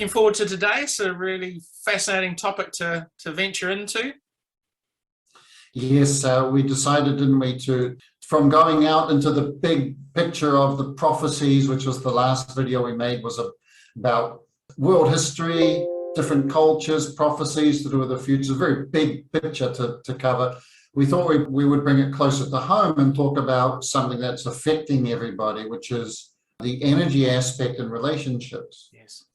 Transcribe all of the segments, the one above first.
looking forward to today. It's a really fascinating topic to venture into. Yes, we decided, didn't we, from going out into the big picture of the prophecies, which was the last video we made, was about world history, different cultures, prophecies to do with the future. A very big picture to cover. We thought we would bring it closer to home and talk about something that's affecting everybody, which is the energy aspect in relationships. Yes.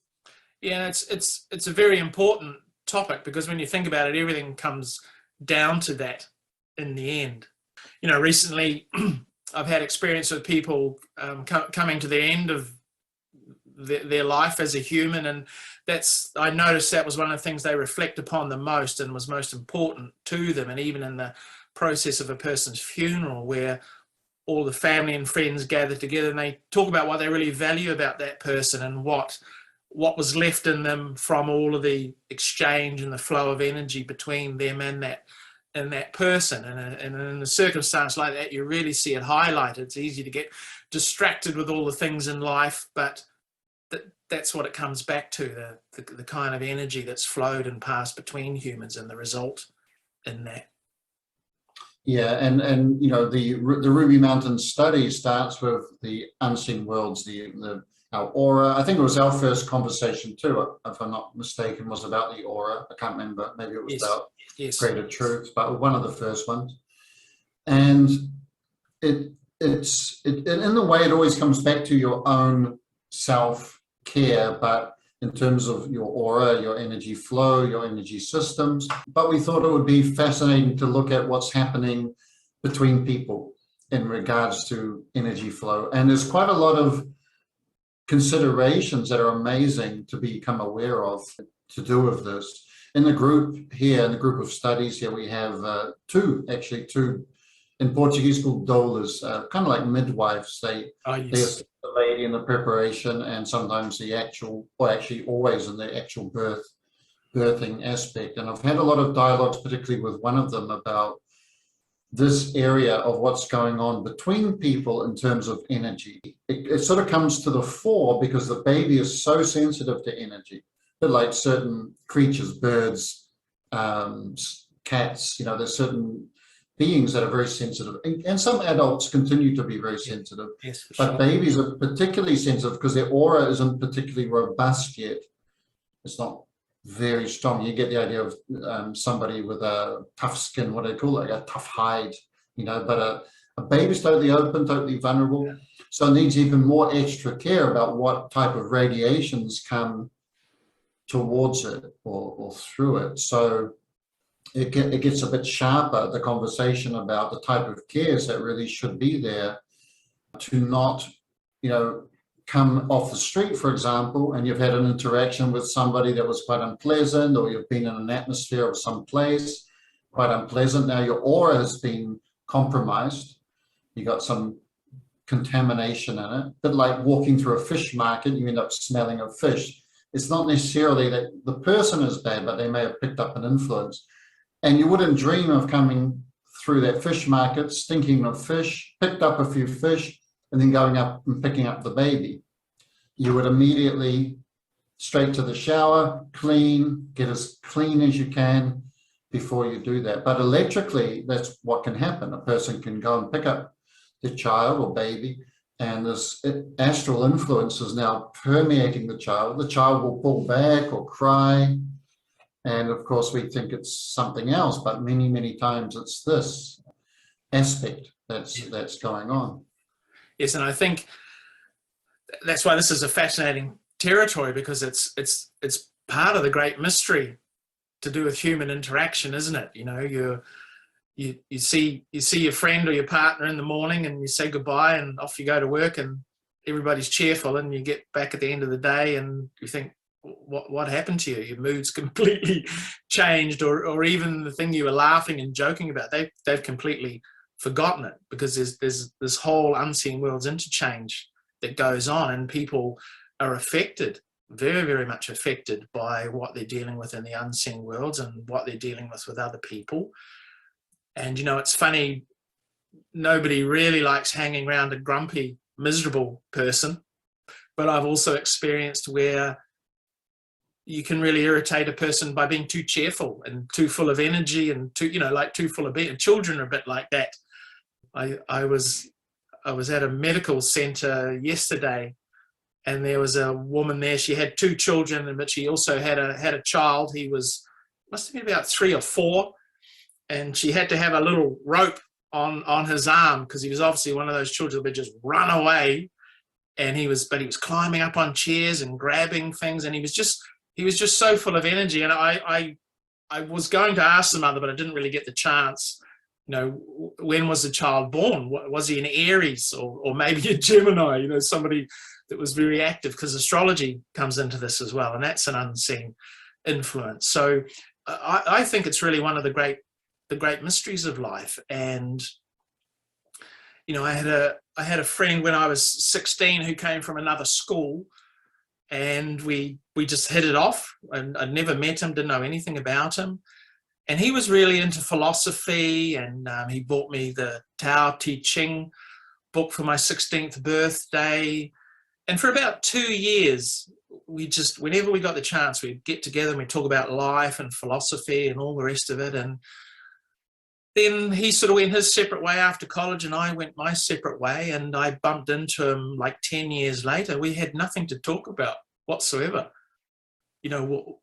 Yeah, it's a very important topic, because when you think about it, everything comes down to that in the end. You know, recently I've had experience with people coming to the end of their life as a human, and I noticed that was one of the things they reflect upon the most and was most important to them. And even in the process of a person's funeral, where all the family and friends gather together and they talk about what they really value about that person and what was left in them from all of the exchange and the flow of energy between them and that person. And in a circumstance like that, you really see it highlighted. It's easy to get distracted with all the things in life, but that's what it comes back to, the kind of energy that's flowed and passed between humans and the result in that. Yeah, and you know, the Ruby Mountain study starts with the unseen worlds, our aura. I think it was our first conversation too, if I'm not mistaken, was about the aura. I can't remember. Maybe it was about greater truth, but one of the first ones. And it's in the way it always comes back to your own self-care, but in terms of your aura, your energy flow, your energy systems. But we thought it would be fascinating to look at what's happening between people in regards to energy flow. And there's quite a lot of considerations that are amazing to become aware of to do with this. In the group here, in the group of studies here, we have two in Portuguese called doulas, kind of like midwives. They assist the lady in the preparation, and sometimes always in the actual birthing aspect. And I've had a lot of dialogues, particularly with one of them, about this area of what's going on between people in terms of energy. It sort of comes to the fore because the baby is so sensitive to energy, but like certain creatures, birds, cats, you know, there's certain beings that are very sensitive, and some adults continue to be very sensitive. Yes, for but sure. Babies are particularly sensitive because their aura isn't particularly robust yet. It's not very strong. You get the idea of somebody with a tough skin, what do they call it, like a tough hide, you know, but a baby's totally open, totally vulnerable. Yeah. So it needs even more extra care about what type of radiations come towards it or through it. So it gets a bit sharper, the conversation about the type of cares that really should be there to not, you know, come off the street, for example, and you've had an interaction with somebody that was quite unpleasant, or you've been in an atmosphere of some place quite unpleasant. Now your aura has been compromised. You got some contamination in it. But like walking through a fish market, you end up smelling of fish. It's not necessarily that the person is bad, but they may have picked up an influence. And you wouldn't dream of coming through that fish market, stinking of fish, picked up a few fish, and then going up and picking up the baby. You would immediately straight to the shower, clean, get as clean as you can before you do that. But electrically, that's what can happen. A person can go and pick up the child or baby, and this astral influence is now permeating the child. The child will pull back or cry. And of course, we think it's something else, but many, many times it's this aspect that's going on. Yes, and I think that's why this is a fascinating territory, because it's part of the great mystery to do with human interaction, isn't it? You know, you see your friend or your partner in the morning, and you say goodbye, and off you go to work, and everybody's cheerful, and you get back at the end of the day, and you think, what happened to you? Your mood's completely changed, or even the thing you were laughing and joking about, they've completely forgotten it, because there's this whole unseen worlds interchange that goes on, and people are affected, very, very much affected by what they're dealing with in the unseen worlds and what they're dealing with other people. And, you know, it's funny, nobody really likes hanging around a grumpy, miserable person, but I've also experienced where you can really irritate a person by being too cheerful and too full of energy and too, like too full of being. Children are a bit like that. I was at a medical center yesterday, and there was a woman there. She had 2 children, but she also had a child. He must have been about 3 or 4, and she had to have a little rope on his arm because he was obviously one of those children that would just run away. And he was climbing up on chairs and grabbing things, and he was just so full of energy. And I was going to ask the mother, but I didn't really get the chance. When was the child born? Was he an Aries or maybe a Gemini? Somebody that was very active, because astrology comes into this as well, and that's an unseen influence. So I think it's really one of the great mysteries of life. And I had a friend when I was 16 who came from another school, and we just hit it off. And I'd never met him, didn't know anything about him. And he was really into philosophy, and he bought me the Tao Te Ching book for my 16th birthday. And for about 2 years, whenever we got the chance, we'd get together and we'd talk about life and philosophy and all the rest of it. And then he sort of went his separate way after college, and I went my separate way. And I bumped into him like 10 years later. We had nothing to talk about whatsoever.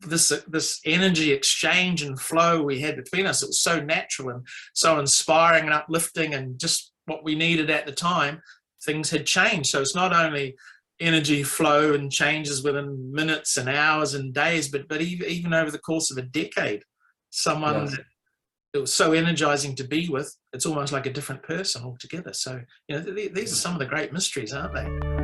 This energy exchange and flow we had between us, it was so natural and so inspiring and uplifting, and just what we needed at the time. Things had changed. So it's not only energy flow and changes within minutes and hours and days, but even over the course of a decade, someone that it was so energizing to be with, it's almost like a different person altogether. So these are some of the great mysteries, aren't they?